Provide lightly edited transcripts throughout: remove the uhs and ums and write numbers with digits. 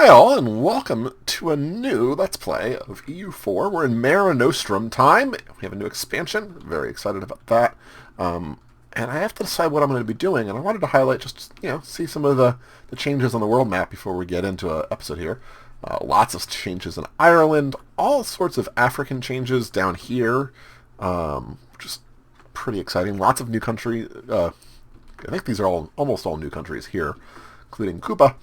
Hi all, and welcome to a new Let's Play of EU4. We're in Mare Nostrum time. We have a new expansion. Very excited about that. And I have to decide what I'm going to be doing, and I wanted to highlight just, see some of the changes on the world map before we get into an episode here. Lots of changes in Ireland, all sorts of African changes down here, which is pretty exciting. Lots of new countries. I think these are almost all new countries here, including Cuba.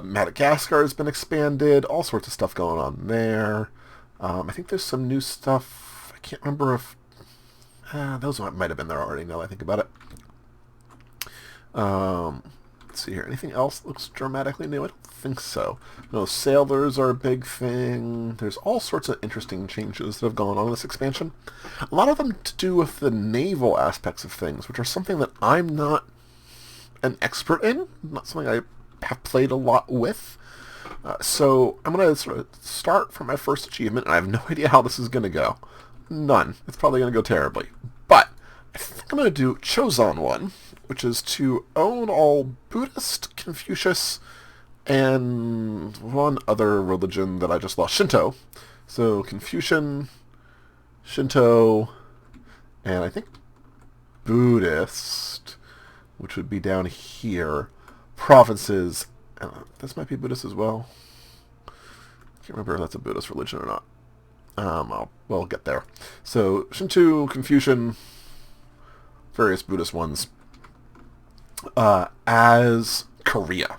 Madagascar has been expanded. All sorts of stuff going on there. I think there's some new stuff. I can't remember if those might have been there already. Now that I think about it. Let's see here. Anything else that looks dramatically new? I don't think so. No, sailors are a big thing. There's all sorts of interesting changes that have gone on in this expansion. A lot of them to do with the naval aspects of things, which are something that I'm not an expert in, not something I have played a lot with. So I'm going to sort of start from my first achievement, and I have no idea how this is going to go. None. It's probably going to go terribly. But I think I'm going to do Choson one, which is to own all Buddhist, Confucius, and one other religion that I just lost, Shinto. So Confucian, Shinto, and I think Buddhist, which would be down here. Provinces. This might be Buddhist as well. I can't remember if that's a Buddhist religion or not. We'll get there. So, Shinto, Confucian, various Buddhist ones. As Korea.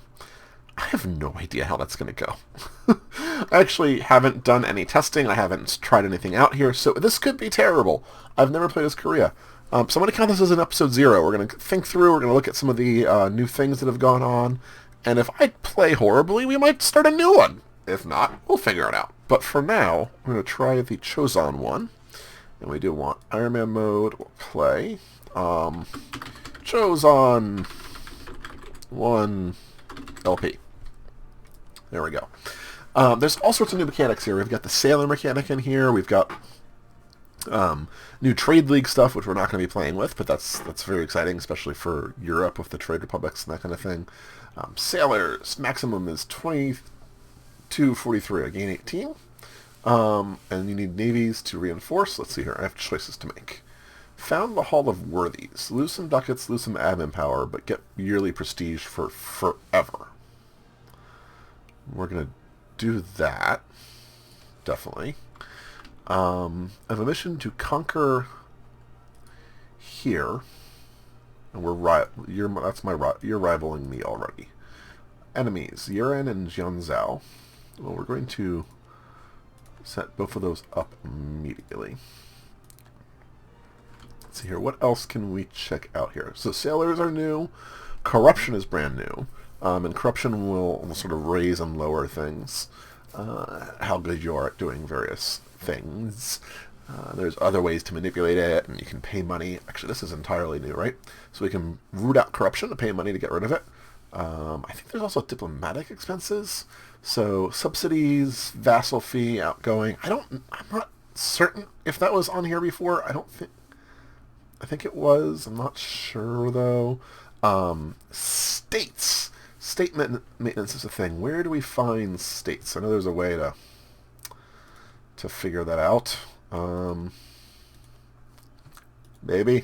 I have no idea how that's going to go. I actually haven't done any testing. I haven't tried anything out here, so this could be terrible. I've never played as Korea. So I'm going to count this as an episode 0. We're going to think through, we're going to look at some of the new things that have gone on, and if I play horribly, we might start a new one. If not, we'll figure it out. But for now, we're going to try the Choson one, and we do want Ironman Mode. We'll play Choson 1 LP. There we go. There's all sorts of new mechanics here. We've got the sailor mechanic in here. We've got new trade league stuff, which we're not going to be playing with, but that's very exciting, especially for Europe with the trade republics and that kind of thing. Sailors, maximum is 2243. I gain 18. And you need navies to reinforce. Let's see here. I have choices to make. Found the Hall of Worthies. Lose some ducats, lose some admin power, but get yearly prestige for forever. We're going to do that. Definitely. I have a mission to conquer here, and you're rivaling me already. Enemies, Yuran and Jianzhou. Well, we're going to set both of those up immediately. Let's see here. What else can we check out here? So sailors are new. Corruption is brand new. And corruption will sort of raise and lower things. How good you are at doing various things. There's other ways to manipulate it, and you can pay money. Actually, this is entirely new, right? So we can root out corruption and pay money to get rid of it. I think there's also diplomatic expenses. So subsidies, vassal fee, outgoing. I'm not certain if that was on here before. I think it was. I'm not sure, though. States. State maintenance is a thing. Where do we find states? I know there's a way to figure that out. Maybe.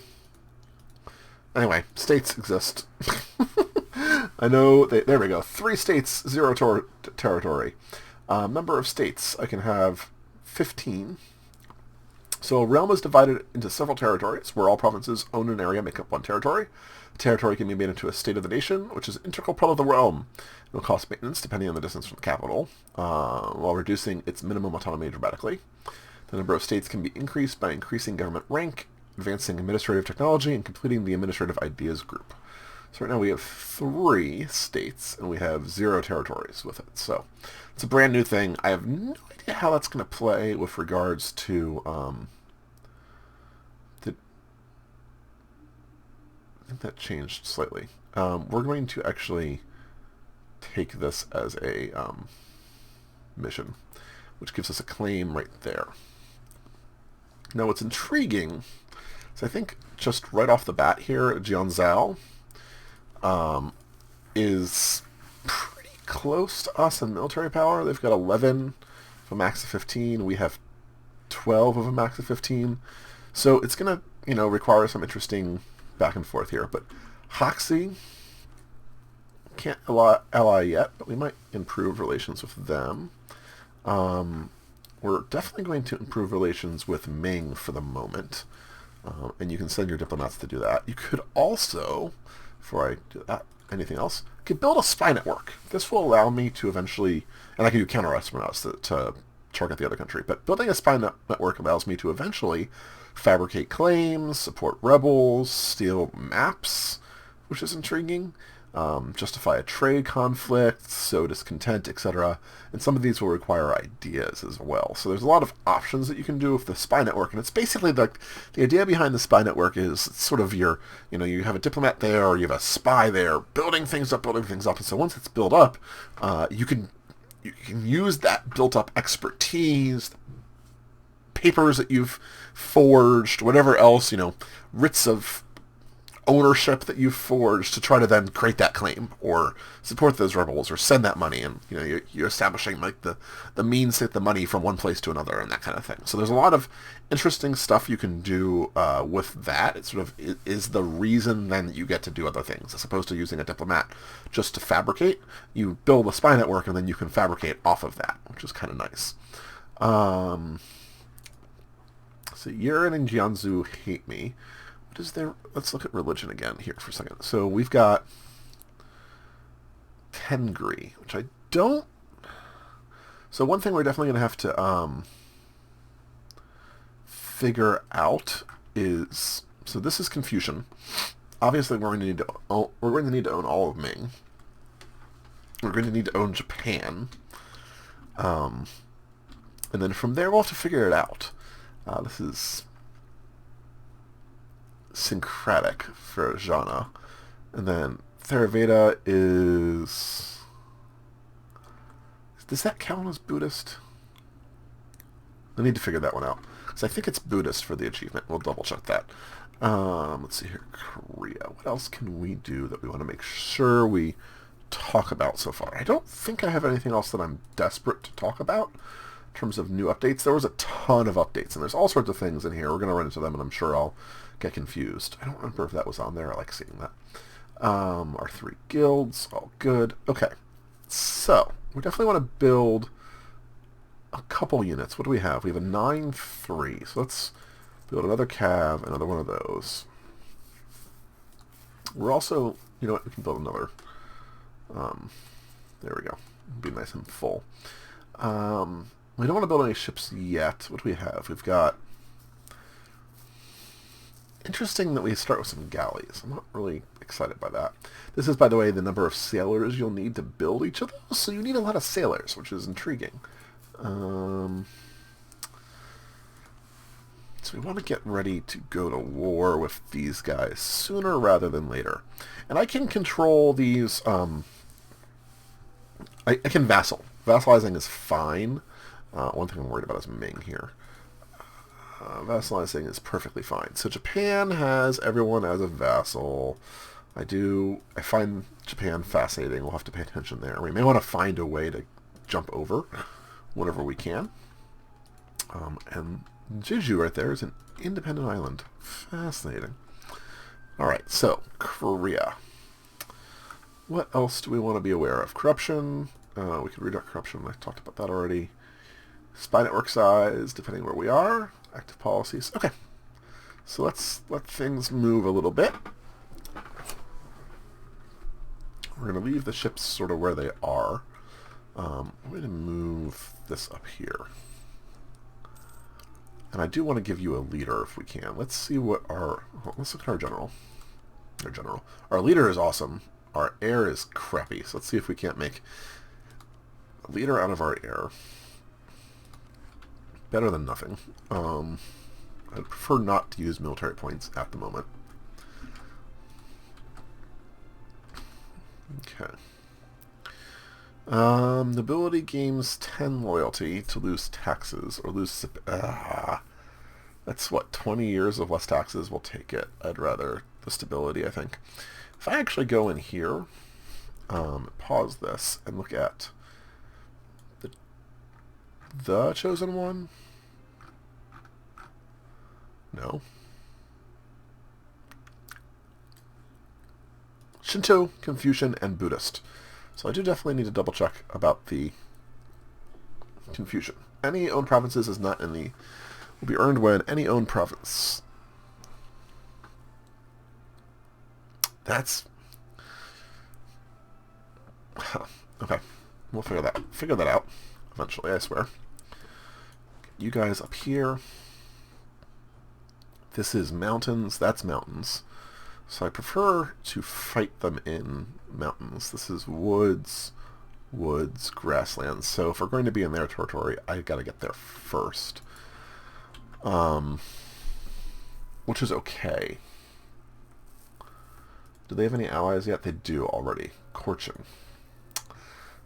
Anyway, states exist. I know. There we go. 3 states, 0 territory. Number of states. I can have 15. So a realm is divided into several territories, where all provinces own an area make up one territory. The territory can be made into a state of the nation, which is an integral part of the realm. It will cost maintenance depending on the distance from the capital, while reducing its minimum autonomy dramatically. The number of states can be increased by increasing government rank, advancing administrative technology, and completing the administrative ideas group. So right now we have 3 states, and we have 0 territories with it. So it's a brand new thing. I have no idea how that's going to play with regards to I think that changed slightly. We're going to actually take this as a mission, which gives us a claim right there. Now what's intriguing is I think just right off the bat here, Jianzhou is pretty close to us in military power. They've got 11 of a max of 15. We have 12 of a max of 15. So it's going to, require some interesting back and forth here. But Hoxie can't ally yet, but we might improve relations with them. We're definitely going to improve relations with Ming for the moment. And you can send your diplomats to do that. You could also, before I do that, anything else, could build a spy network. This will allow me to eventually, and I can do counter-espionage to target the other country, but building a spy network allows me to eventually fabricate claims, support rebels, steal maps, which is intriguing, justify a trade conflict, sow discontent, etc. And some of these will require ideas as well. So there's a lot of options that you can do with the spy network, and it's basically the idea behind the spy network is sort of you have a diplomat there, or you have a spy there, building things up, and so once it's built up, you can use that built-up expertise, papers that you've forged, whatever else, writs of ownership that you've forged to try to then create that claim or support those rebels or send that money, and you're establishing like the means to get the money from one place to another and that kind of thing. So there's a lot of interesting stuff you can do with that. It sort of is the reason then that you get to do other things as opposed to using a diplomat just to fabricate. You build a spy network and then you can fabricate off of that, which is kind of nice. So Yurin and Jianzhou hate me. What is there? Let's look at religion again here for a second. So we've got Tengri, which I don't... So one thing we're definitely going to have to figure out is... So this is Confucian. Obviously we're going to need to own all of Ming. We're going to need to own Japan. And then from there we'll have to figure it out. This is syncretic for Jana. And then Theravada is... Does that count as Buddhist? I need to figure that one out. Because I think it's Buddhist for the achievement. We'll double check that. Let's see here. Korea. What else can we do that we want to make sure we talk about so far? I don't think I have anything else that I'm desperate to talk about. In terms of new updates, there was a ton of updates, and there's all sorts of things in here. We're going to run into them, and I'm sure I'll get confused. I don't remember if that was on there. I like seeing that. Our 3 guilds, all good. Okay, so we definitely want to build a couple units. What do we have? We have a 9-3, so let's build another cav, another one of those. We're also, you know what, we can build another. There we go. Be nice and full. We don't want to build any ships yet. What do we have? We've got... Interesting that we start with some galleys. I'm not really excited by that. This is, by the way, the number of sailors you'll need to build each of those. So you need a lot of sailors, which is intriguing. So we want to get ready to go to war with these guys sooner rather than later. And I can control these... I can vassal. Vassalizing is fine. One thing I'm worried about is Ming here. Vassalizing is perfectly fine. So Japan has everyone as a vassal. I find Japan fascinating. We'll have to pay attention there. We may want to find a way to jump over whenever we can. And Jeju right there is an independent island. Fascinating. Alright, so Korea. What else do we want to be aware of? Corruption. We could read out corruption. I talked about that already. Spy network size, depending where we are. Active policies. Okay. So let's let things move a little bit. We're going to leave the ships sort of where they are. I'm going to move this up here. And I do want to give you a leader if we can. Let's see what let's look at our general. Our leader is awesome. Our heir is crappy. So let's see if we can't make a leader out of our heir. Better than nothing. I'd prefer not to use military points at the moment. Okay. Nobility gains 10 loyalty to lose taxes or lose... that's what, 20 years of less taxes? We'll take it. I'd rather the stability, I think. If I actually go in here pause this and look at the Chosen one. No. Shinto, Confucian, and Buddhist. So I do definitely need to double check about the Confucian. Any owned provinces is not in the... will be earned when any owned province. That's... okay. We'll figure that out eventually, I swear. You guys up here. This is mountains. That's mountains. So I prefer to fight them in mountains. This is woods, grasslands. So if we're going to be in their territory, I gotta get there first. Which is okay. Do they have any allies yet? They do already. Korchin.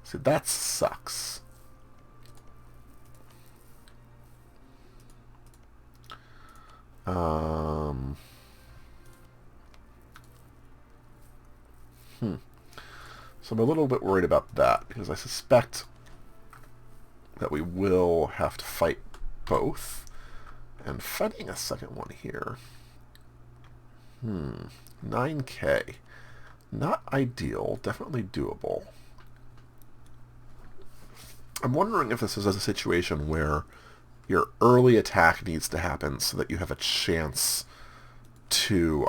See, that sucks. So I'm a little bit worried about that, because I suspect that we will have to fight both. And fighting a second one here. 9k. Not ideal, definitely doable. I'm wondering if this is a situation where your early attack needs to happen so that you have a chance to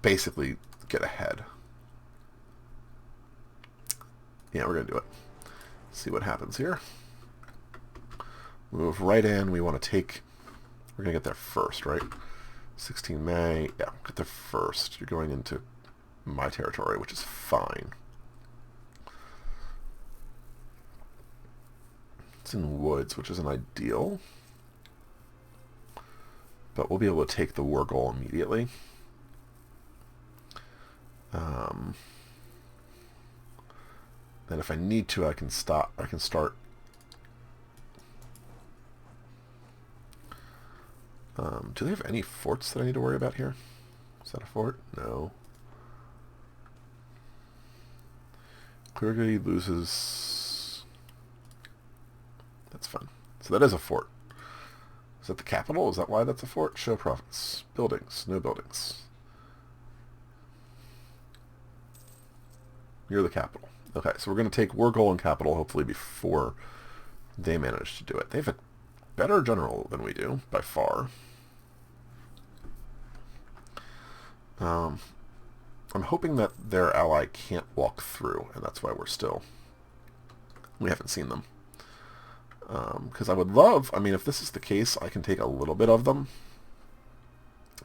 basically get ahead. Yeah, we're going to do it. See what happens here. Move right in. We want to take... we're going to get there first, right? 16 May. Yeah, get there first. You're going into my territory, which is fine. It's in woods, which isn't ideal. But we'll be able to take the war goal immediately. Then if I need to, I can start. Do they have any forts that I need to worry about here? Is that a fort? No. Clearly loses... that's fun. So that is a fort. Is that the capital? Is that why that's a fort? Show province. Buildings. No buildings. You're the capital. Okay, so we're going to take war goal and capital hopefully before they manage to do it. They have a better general than we do, by far. I'm hoping that their ally can't walk through, and that's why we haven't seen them. Because I would love, I mean, if this is the case, I can take a little bit of them.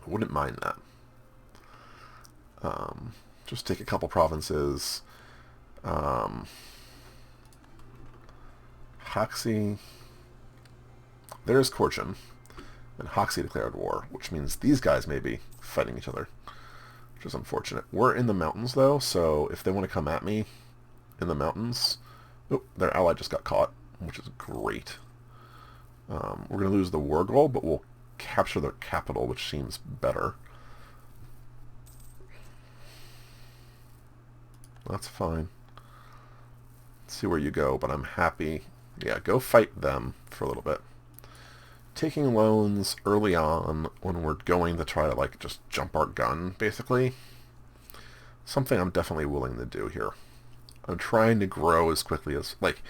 I wouldn't mind that. Just take a couple provinces. Hoxie. There's Korchin. And Hoxie declared war, which means these guys may be fighting each other, which is unfortunate. We're in the mountains, though, so if they want to come at me in the mountains... oh, their ally just got caught, which is great. We're going to lose the war goal, but we'll capture their capital, which seems better. That's fine. Let's see where you go, but I'm happy. Yeah, go fight them for a little bit. Taking loans early on when we're going to try to, like, just jump our gun, basically. Something I'm definitely willing to do here. I'm trying to grow as quickly as, like,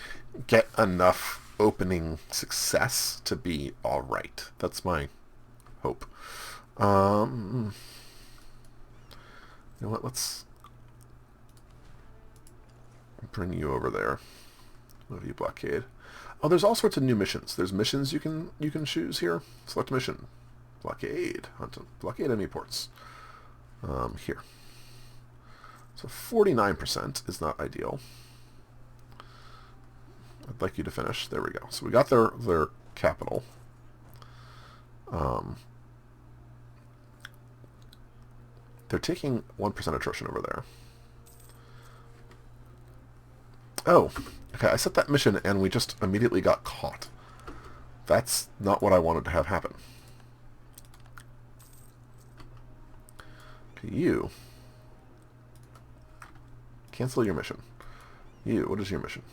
get enough opening success to be alright. That's my hope. You know what, let's bring you over there. Move you blockade. Oh, there's all sorts of new missions. There's missions you can choose here. Select mission. Blockade. Hunt. Blockade enemy ports. Here. So 49% is not ideal. I'd like you to finish. There we go. So we got their capital. They're taking 1% attrition over there. Oh, okay, I set that mission and we just immediately got caught. That's not what I wanted to have happen. Okay, you. Cancel your mission. You, what is your mission?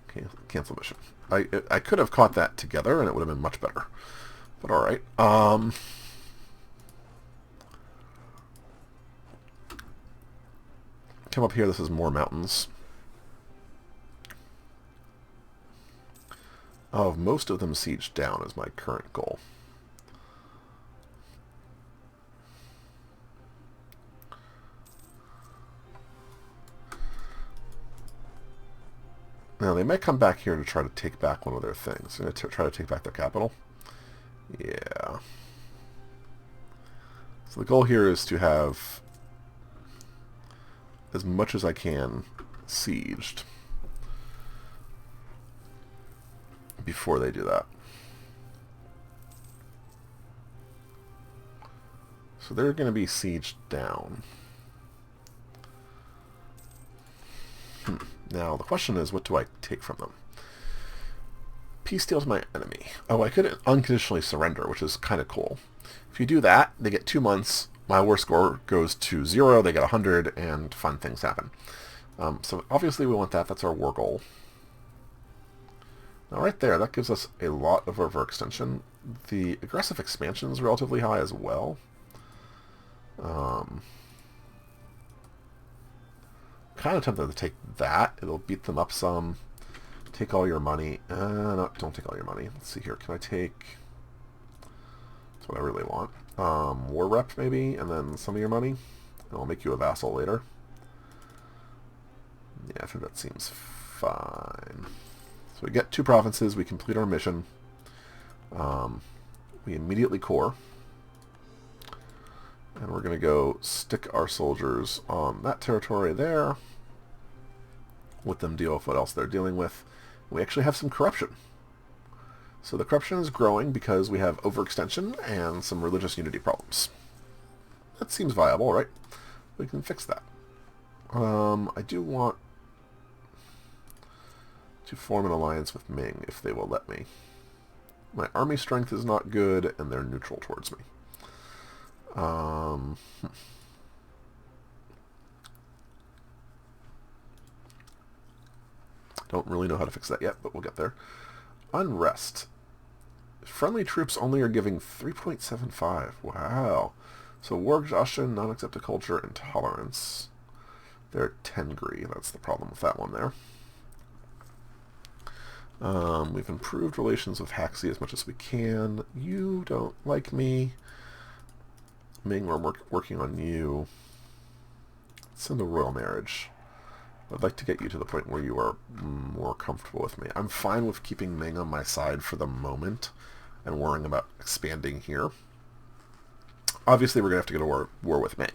Okay, cancel mission. I could have caught that together and it would have been much better. But alright. Come up here, this is more mountains. Oh, most of them sieged down is my current goal. Now, they might come back here to try to take back one of their things. They're going to try to take back their capital. Yeah. So the goal here is to have as much as I can sieged before they do that. So they're going to be sieged down. Now, the question is, what do I take from them? Peace deals my enemy. Oh, I could unconditionally surrender, which is kind of cool. If you do that, they get 2 months. My war score goes to 0. They get 100, and fun things happen. So obviously we want that. That's our war goal. Now, right there, that gives us a lot of overextension. The aggressive expansion is relatively high as well. Kind of tempted to take that. It'll beat them up some. Take all your money. No, don't take all your money. Let's see here. Can I take... That's what I really want. War rep, maybe, and then some of your money. And I'll make you a vassal later. Yeah, I think that seems fine. So we get 2 provinces. We complete our mission. We immediately core. And we're going to go stick our soldiers on that territory there. Let them deal with what else they're dealing with. We actually have some corruption. So the corruption is growing because we have overextension and some religious unity problems. That seems viable, right? We can fix that. I do want to form an alliance with Ming if they will let me. My army strength is not good and they're neutral towards me. Don't really know how to fix that yet, but we'll get there. Unrest. Friendly troops only are giving 3.75. Wow. So war exhaustion, non-accepted culture, intolerance. They're Tengri. That's the problem with that one there. We've improved relations with Haxi as much as we can. You don't like me. Ming, we're working on you. Send a royal marriage. I'd like to get you to the point where you are more comfortable with me. I'm fine with keeping Ming on my side for the moment and worrying about expanding here. Obviously, we're going to have to go to war with Ming.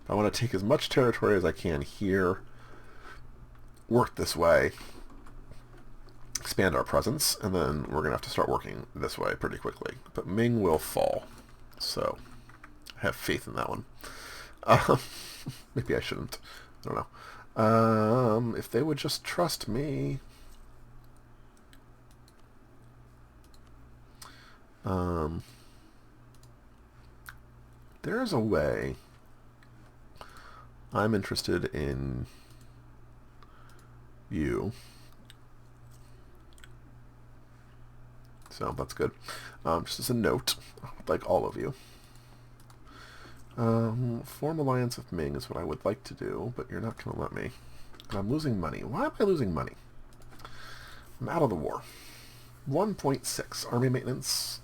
I want to take as much territory as I can here, work this way, expand our presence, and then we're going to have to start working this way pretty quickly. But Ming will fall, so I have faith in that one. Maybe I shouldn't. I don't know. If they would just trust me. There's a way. I'm interested in you. So that's good. Just as a note, like all of you. Form alliance with Ming is what I would like to do, but you're not going to let me. And I'm losing money. Why am I losing money? I'm out of the war. 1.6. Army maintenance.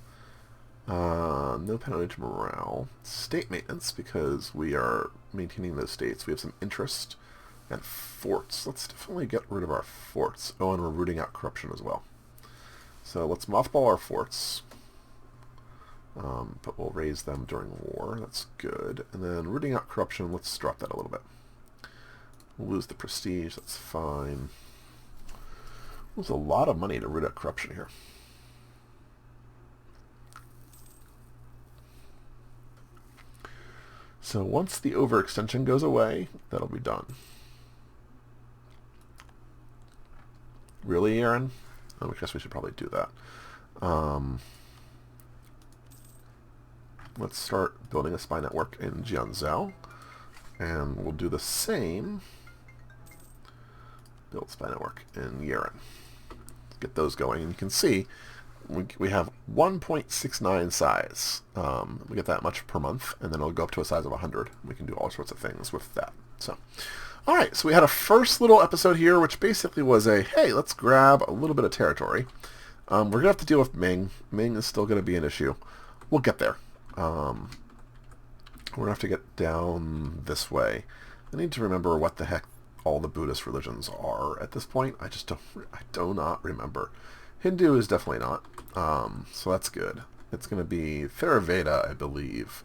No penalty to morale. State maintenance, because we are maintaining those states. We have some interest. And forts. Let's definitely get rid of our forts. Oh, and we're rooting out corruption as well. So let's mothball our forts. But we'll raise them during war. That's good. And then rooting out corruption, let's drop that a little bit. We'll lose the prestige, that's fine. There's a lot of money to root out corruption here. So once the overextension goes away, that'll be done. Really, Aaron? Oh, I guess we should probably do that. let's start building a spy network in Jianzhou. And we'll do the same. Build spy network in Yeren. Get those going. And you can see we have 1.69 size. We get that much per month, and then it'll go up to a size of 100. We can do all sorts of things with that. So, all right, so we had a first little episode here, which basically was a, hey, let's grab a little bit of territory. We're going to have to deal with Ming. Ming is still going to be an issue. We'll get there. We're going to have to get down this way. I need to remember what the heck all the Buddhist religions are at this point. I do not remember. Hindu is definitely not. So that's good. It's going to be Theravada, I believe.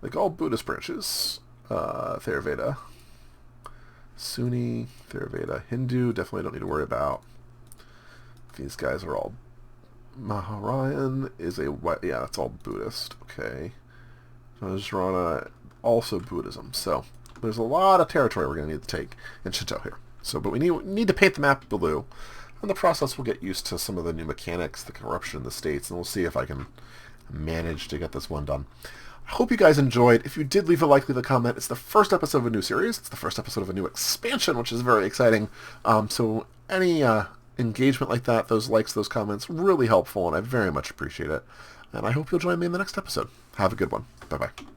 Like all Buddhist branches. Theravada. Sunni, Theravada. Hindu, definitely don't need to worry about. These guys are all... Maharayan is a... Yeah, that's all Buddhist. Okay. Vajrayana, also Buddhism. So there's a lot of territory we're going to need to take in Shinto here. So, but we need to paint the map blue. In the process, we'll get used to some of the new mechanics, the corruption in the states, and we'll see if I can manage to get this one done. I hope you guys enjoyed. If you did, leave a like, leave a comment. It's the first episode of a new series. It's the first episode of a new expansion, which is very exciting. So any engagement like that, those likes, those comments, really helpful, and I very much appreciate it. And I hope you'll join me in the next episode. Have a good one. Bye-bye.